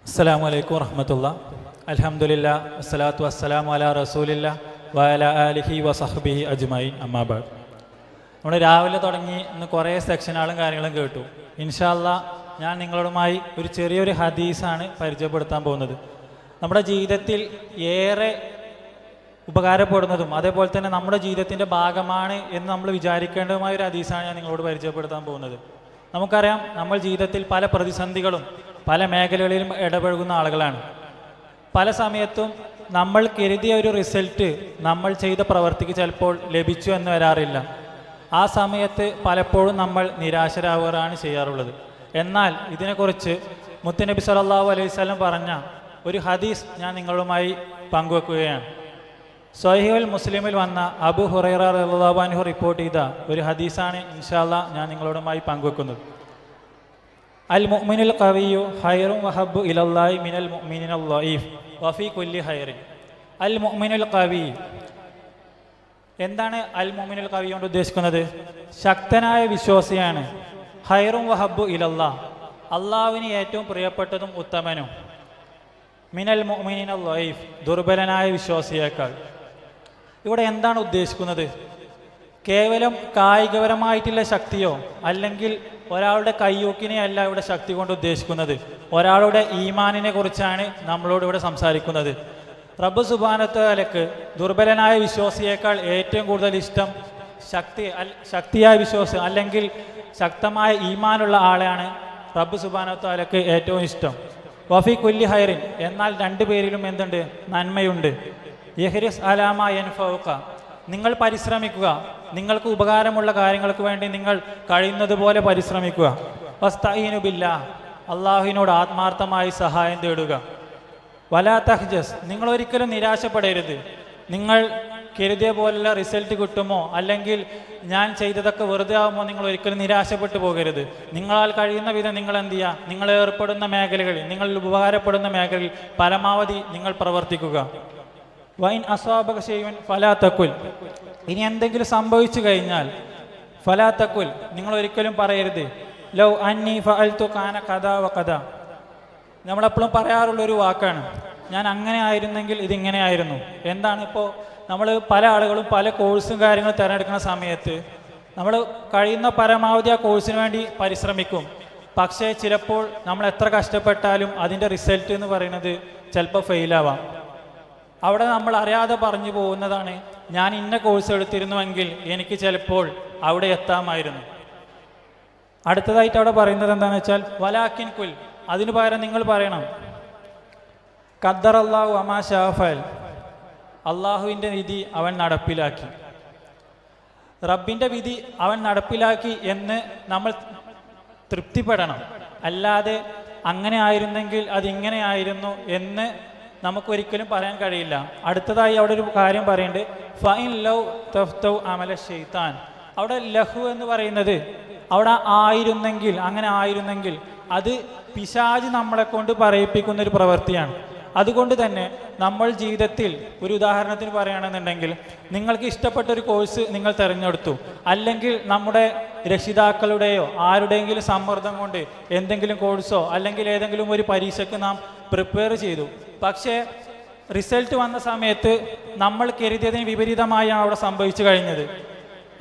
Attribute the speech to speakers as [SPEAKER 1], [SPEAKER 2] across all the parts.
[SPEAKER 1] അസ്സലാമു അലൈക്കും വറഹ്മത്തുള്ളാ. അൽഹംദുലില്ലാ വസ്സലാത്തു വസ്സലാമു അലാ റസൂലില്ലാ വഅലാ ആലിഹി വസഹ്ബിഹി അജ്മഈൻ. അമ്മാ ബഅദ്. നമ്മൾ രാവിലെ തുടങ്ങി ഇന്ന് കുറേ സെക്ഷനുകളും കാര്യങ്ങളും കേട്ടു. ഇൻഷാ അല്ലാഹ് ഞാൻ നിങ്ങളുമായി ഒരു ചെറിയൊരു ഹദീസാണ് പരിചയപ്പെടുത്താൻ പോകുന്നത്. നമ്മുടെ ജീവിതത്തിൽ ഏറെ ഉപകാരപ്പെടുന്നതും അതേപോലെ തന്നെ നമ്മുടെ ജീവിതത്തിൻ്റെ ഭാഗമാണ് എന്ന് നമ്മൾ വിചാരിക്കേണ്ടതുമായ ഒരു ഹദീസാണ് ഞാൻ നിങ്ങളോട് പരിചയപ്പെടുത്താൻ പോകുന്നത്. നമുക്കറിയാം, നമ്മൾ ജീവിതത്തിൽ പല പ്രതിസന്ധികളും പല മേഖലകളിലും ഇടപഴകുന്ന ആളുകളാണ്. പല സമയത്തും നമ്മൾ കരുതിയ ഒരു റിസൾട്ട് നമ്മൾ ചെയ്ത പ്രവർത്തിക്ക് ചിലപ്പോൾ ലഭിച്ചു എന്ന് വരാറില്ല. ആ സമയത്ത് പലപ്പോഴും നമ്മൾ നിരാശരാവുകയാണ് ചെയ്യാറുള്ളത്. എന്നാൽ ഇതിനെക്കുറിച്ച് മുത്തുനബി സല്ലല്ലാഹു അലൈഹി വസല്ലം പറഞ്ഞ ഒരു ഹദീസ് ഞാൻ നിങ്ങളുമായി പങ്കുവെക്കുകയാണ്. സ്വഹീഹുൽ മുസ്ലിമിൽ വന്ന അബൂ ഹുറൈറ റളിയല്ലാഹു അൻഹു റിപ്പോർട്ട് ചെയ്ത ഒരു ഹദീസാണ് ഇൻഷാ അല്ലാഹ് ഞാൻ നിങ്ങളുമായി പങ്കുവെക്കുന്നത്. അൽ മുഅ്മിനുൽ ഖവിയ്യു ഖൈറുൻ വഹബ്ബു ഇലല്ലാഹി മിനൽ മുഅ്മിനിൽ ളഈഫ് വഫീ കുല്ലി ഖൈറിൻ. അൽ മുഅ്മിനുൽ ഖവി, എന്താണ് അൽ മുഅ്മിനുൽ ഖവി കൊണ്ട് ഉദ്ദേശിക്കുന്നത്? ശക്തനായ വിശ്വാസിയാണ്. ഖൈറുൻ വഹബ്ബു ഇലല്ലാഹ്, അള്ളാഹുവിന് ഏറ്റവും പ്രിയപ്പെട്ടതും ഉത്തമനും. മിനൽ മുഅ്മിനിൽ ളഈഫ്, ദുർബലനായ വിശ്വാസിയേക്കാൾ. ഇവിടെ എന്താണ് ഉദ്ദേശിക്കുന്നത്? കേവലം കായികപരമായിട്ടുള്ള ശക്തിയോ അല്ലെങ്കിൽ ഒരാളുടെ കയ്യൂക്കിനെ അല്ല ഇവിടെ ശക്തി കൊണ്ട് ഉദ്ദേശിക്കുന്നത്. ഒരാളുടെ ഈമാനിനെ കുറിച്ചാണ് നമ്മളോട് ഇവിടെ സംസാരിക്കുന്നത്. റബ്ബ് സുബ്ഹാനഹു തആലക്ക് ദുർബലനായ വിശ്വാസിയേക്കാൾ ഏറ്റവും കൂടുതൽ ഇഷ്ടം ശക്തിയായ വിശ്വാസം അല്ലെങ്കിൽ ശക്തമായ ഈമാനുള്ള ആളെയാണ് റബ്ബ് സുബ്ഹാനഹു തആലക്ക് ഏറ്റവും ഇഷ്ടം. വഫീ കുല്ലി ഖൈറിൻ, എന്നാൽ രണ്ടു പേരിലും എന്തുണ്ട്? നന്മയുണ്ട്. യഹ്രിസ് അലാമാ യൻഫഉക, നിങ്ങൾ പരിശ്രമിക്കുക, നിങ്ങൾക്ക് ഉപകാരമുള്ള കാര്യങ്ങൾക്ക് വേണ്ടി നിങ്ങൾ കഴിയുന്നത് പോലെ പരിശ്രമിക്കുക. വസ്തഈനു ബില്ലാഹ്, അള്ളാഹുവിനോട് ആത്മാർത്ഥമായി സഹായം തേടുക. വലാ തഹ്ജസ്, നിങ്ങൾ ഒരിക്കലും നിരാശപ്പെടരുത്. നിങ്ങൾ കരുതിയ പോലുള്ള റിസൾട്ട് കിട്ടുമോ അല്ലെങ്കിൽ ഞാൻ ചെയ്തതൊക്കെ വെറുതെ ആകുമോ നിങ്ങൾ ഒരിക്കലും നിരാശപ്പെട്ടു പോകരുത്. നിങ്ങളാൽ കഴിയുന്ന വിധം നിങ്ങൾ എന്ത് ചെയ്യുക? നിങ്ങൾ ഏർപ്പെടുന്ന മേഖലകളിൽ, നിങ്ങൾ ഉപകാരപ്പെടുന്ന മേഖലയിൽ പരമാവധി നിങ്ങൾ പ്രവർത്തിക്കുക. വൈൻ അസ്വാബക ഷൈഉൻ ഫലാ തഖുൽ, ഇനി എന്തെങ്കിലും സംഭവിച്ചു കഴിഞ്ഞാൽ ഫലാ തഖുൽ, നിങ്ങൾ ഒരിക്കലും പറയരുത് ലൗ അന്നി ഫഅൽതു കാന കദാ വ കദാ. നമ്മളെപ്പോഴും പറയാറുള്ളൊരു വാക്കാണ്, ഞാൻ അങ്ങനെ ആയിരുന്നെങ്കിൽ ഇതിങ്ങനെ ആയിരുന്നു. എന്താണ്? ഇപ്പോൾ നമ്മൾ പല ആളുകളും പല കോഴ്സും കാര്യങ്ങളും തിരഞ്ഞെടുക്കുന്ന സമയത്ത് നമ്മൾ കഴിയുന്ന പരമാവധി ആ കോഴ്സിന് വേണ്ടി പരിശ്രമിക്കും. പക്ഷേ ചിലപ്പോൾ നമ്മൾ എത്ര കഷ്ടപ്പെട്ടാലും അതിൻ്റെ റിസൾട്ട് എന്ന് പറയുന്നത് ചിലപ്പോൾ ഫെയിലാവാം. അവിടെ നമ്മൾ അറിയാതെ പറഞ്ഞു പോകുന്നതാണ്, ഞാൻ ഇന്ന കോഴ്സ് എടുത്തിരുന്നുവെങ്കിൽ എനിക്ക് ചിലപ്പോൾ അവിടെ എത്താമായിരുന്നു. അടുത്തതായിട്ട് അവിടെ പറയുന്നത് എന്താണെന്ന് വെച്ചാൽ വലാക്കിൻ കുൽ, അതിനു പകരം നിങ്ങൾ പറയണം ഖദ്ദറല്ലാഹു വമാ ശാഅ ഫഅൽ, അള്ളാഹുവിൻ്റെ വിധി അവൻ നടപ്പിലാക്കി. റബ്ബിൻ്റെ വിധി അവൻ നടപ്പിലാക്കി എന്ന് നമ്മൾ തൃപ്തിപ്പെടണം. അല്ലാതെ അങ്ങനെ ആയിരുന്നെങ്കിൽ അതിങ്ങനെ ആയിരുന്നു എന്ന് നമുക്കൊരിക്കലും പറയാൻ കഴിയില്ല. അടുത്തതായി അവിടെ ഒരു കാര്യം പറയുന്നുണ്ട്, ഫൈൻ ലൗ തഫ്തൗ അമല ശൈത്താൻ. അവിടെ ലഹു എന്ന് പറയുന്നത് അവിടെ ആയിരുന്നെങ്കിൽ, അങ്ങനെ ആയിരുന്നെങ്കിൽ അത് പിശാച് നമ്മളെ കൊണ്ട് പറയിപ്പിക്കുന്ന ഒരു പ്രവൃത്തിയാണ്. അതുകൊണ്ട് തന്നെ നമ്മൾ ജീവിതത്തിൽ ഒരു ഉദാഹരണത്തിന് പറയുകയാണെന്നുണ്ടെങ്കിൽ, നിങ്ങൾക്ക് ഇഷ്ടപ്പെട്ട ഒരു കോഴ്സ് നിങ്ങൾ തിരഞ്ഞെടുത്തു, അല്ലെങ്കിൽ നമ്മുടെ രക്ഷിതാക്കളുടെയോ ആരുടെയെങ്കിലും സമ്മർദ്ദം കൊണ്ട് എന്തെങ്കിലും കോഴ്സോ അല്ലെങ്കിൽ ഏതെങ്കിലും ഒരു പരീക്ഷയ്ക്ക് നാം പ്രിപ്പയർ ചെയ്തു. പക്ഷേ റിസൾട്ട് വന്ന സമയത്ത് നമ്മൾ കരുതിയതിന് വിപരീതമായാണ് അവിടെ സംഭവിച്ചു കഴിഞ്ഞത്.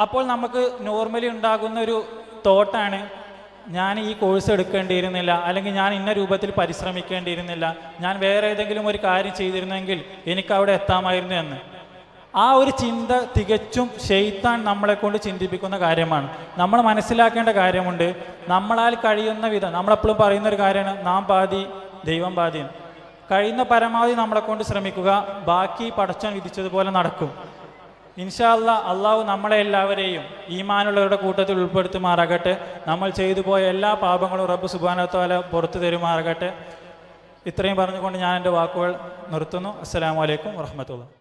[SPEAKER 1] അപ്പോൾ നമുക്ക് നോർമലി ഉണ്ടാകുന്ന ഒരു തോട്ടാണ്, ഞാൻ ഈ കോഴ്സ് എടുക്കേണ്ടിയിരുന്നില്ല, അല്ലെങ്കിൽ ഞാൻ ഇന്ന രൂപത്തിൽ പരിശ്രമിക്കേണ്ടിയിരുന്നില്ല, ഞാൻ വേറെ ഏതെങ്കിലും ഒരു കാര്യം ചെയ്തിരുന്നെങ്കിൽ എനിക്ക് അവിടെ എത്താമായിരുന്നു എന്ന്. ആ ഒരു ചിന്ത തികച്ചും ശൈത്താൻ നമ്മളെ കൊണ്ട് ചിന്തിപ്പിക്കുന്ന കാര്യമാണ്. നമ്മൾ മനസ്സിലാക്കേണ്ട കാര്യമുണ്ട്, നമ്മളാൽ കഴിയുന്ന വിധം, നമ്മളെപ്പോഴും പറയുന്നൊരു കാര്യമാണ് നാം പാതി ദൈവം പാതി. കഴിയുന്ന പരമാവധി നമ്മളെ കൊണ്ട് ശ്രമിക്കുക, ബാക്കി പടച്ചോൻ വിധിച്ചതുപോലെ നടക്കും. ഇൻഷാ അല്ലാഹ് അള്ളാഹു നമ്മളെ എല്ലാവരെയും ഈമാനുള്ളവരുടെ കൂട്ടത്തിൽ ഉൾപ്പെടുത്തുമാറാകട്ടെ. നമ്മൾ ചെയ്തു പോയ എല്ലാ പാപങ്ങളും റബ്ബ് സുബ്ഹാനഹു തആല പുറത്തു തരുമാറാകട്ടെ. ഇത്രയും പറഞ്ഞുകൊണ്ട് ഞാൻ എൻ്റെ വാക്കുകൾ നിർത്തുന്നു. അസ്സലാമു അലൈക്കും വറഹ്മത്തുള്ളാഹി.